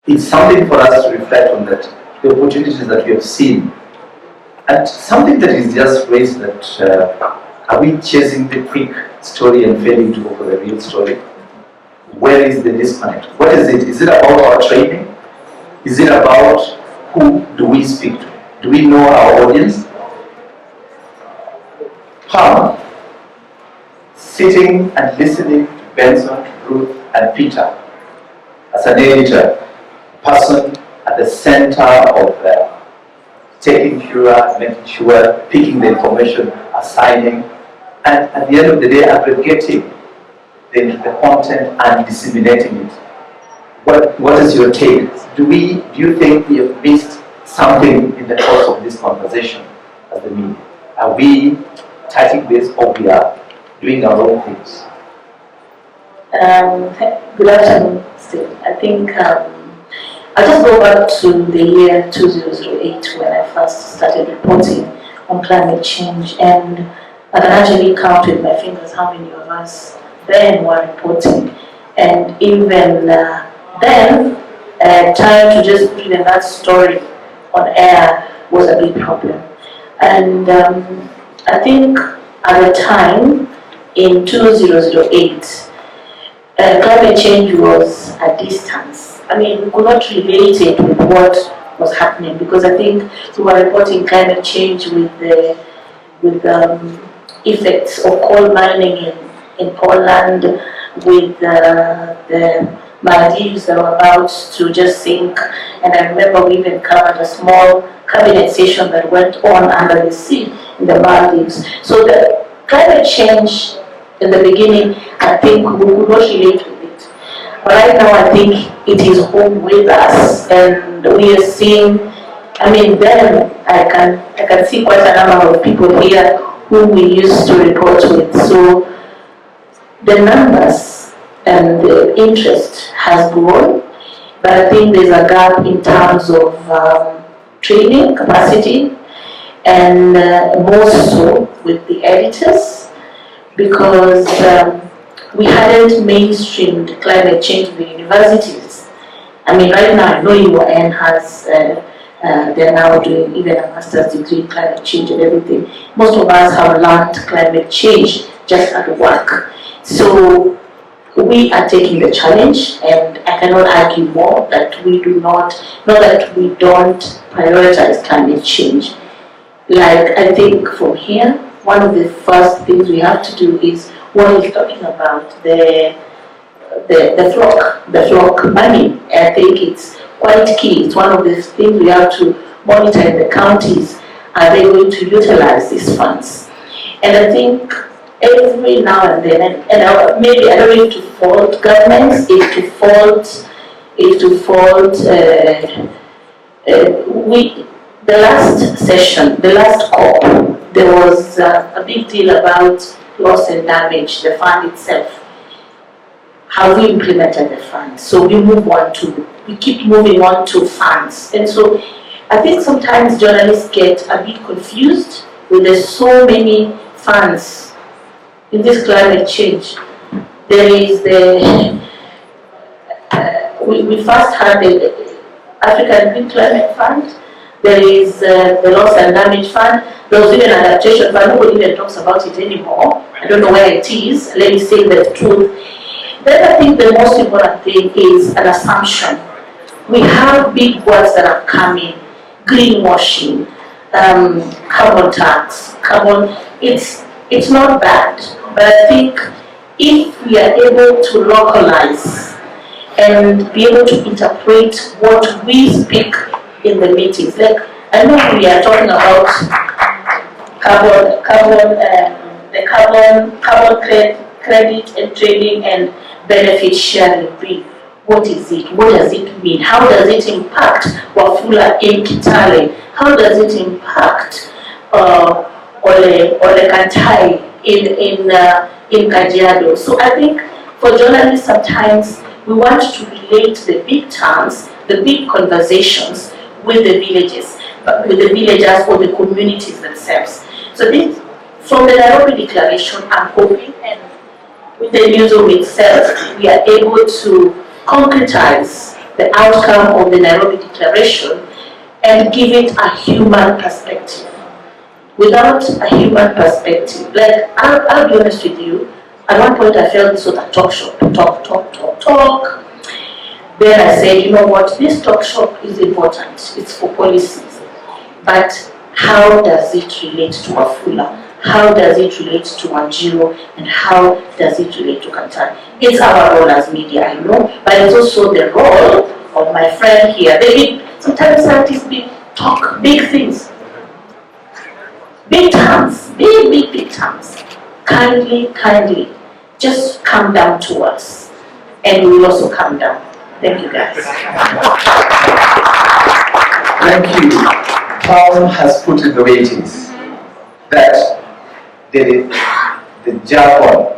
it's something for us to reflect on, that the opportunities that we have seen. And something that is just raised, that are we chasing the quick story and failing to go for the real story? Where is the disconnect? What is it? Is it about our training? Is it about who do we speak to? Do we know our audience? Pam, sitting and listening to Benson, Ruth, and Peter as an editor, person at the center of taking Cura, making sure, picking the information, assigning, and at the end of the day, aggregating the content and disseminating it. What is your take? Do you think we have missed something in the course of this conversation as the media? Are we touching this, or we are doing our own things? Good afternoon, Steve. I think I'll just go back to the year 2008 when I first started reporting on climate change, and I can actually count with my fingers how many of us then were reporting. And even then, trying to just put in that story on air was a big problem. And I think at the time, in 2008, climate change was a distance. I mean, we could not relate it with what was happening, because I think we were reporting climate change with the effects of coal mining in Poland, with the Maldives that were about to just sink. And I remember we even covered a small cabinet session that went on under the sea in the Maldives. So the climate change in the beginning, I think we could not relate with it. But right now, I think it is home with us, and we are seeing. I mean, then I can see quite a number of people here whom we used to report with. So the numbers and the interest has grown, but I think there's a gap in terms of training capacity, and more so with the editors, because we hadn't mainstreamed climate change in the universities. I mean, right now, I know UN has, they're now doing even a master's degree in climate change and everything. Most of us have learned climate change just at work. So we are taking the challenge, and I cannot argue more that we do not that we don't prioritize climate change. Like, I think from here, one of the first things we have to do is what he's talking about, the flock money. I think it's quite key. It's one of the things we have to monitor in the counties. Are they going to utilize these funds? And I think every now and then, and maybe I don't need to fault governments, if to fault, the last session, the last COP, there was a big deal about loss and damage, the fund itself. How we implemented the fund. So we keep moving on to funds. And so I think sometimes journalists get a bit confused with there's so many funds in this climate change. There is we first had the African Green Climate Fund. There is the Loss and Damage Fund. There was even an adaptation fund. Nobody even talks about it anymore. I don't know where it is. Let me say the truth. Then I think the most important thing is an assumption. We have big words that are coming: greenwashing, carbon tax, It's not bad, but I think if we are able to localize and be able to interpret what we speak in the meetings, like I know we are talking about carbon credit and trading and benefit sharing bill. What is it? What does it mean? How does it impact Wafula in Kitale? How does it impact Ole Kantai in Kajiado? So I think for journalists sometimes we want to relate the big terms, the big conversations with the villages, with the villagers or the communities themselves. So this, from the Nairobi Declaration, I'm hoping, and with the newsroom itself, we are able to concretize the outcome of the Nairobi Declaration and give it a human perspective. Without a human perspective, like, I'll be honest with you, at one point I felt this was a talk shop, talk. Then I said, you know what, this talk shop is important, it's for policies, but how does it relate to Wafula? How does it relate to Wanjiru? And how does it relate to Kantani? It's our role as media, I know, but it's also the role of my friend here. Sometimes scientists talk big things, big terms, big terms. Kindly, just come down to us, and we will also come down. Thank you, guys. Thank you. Paul has put it the way it is, that the jargon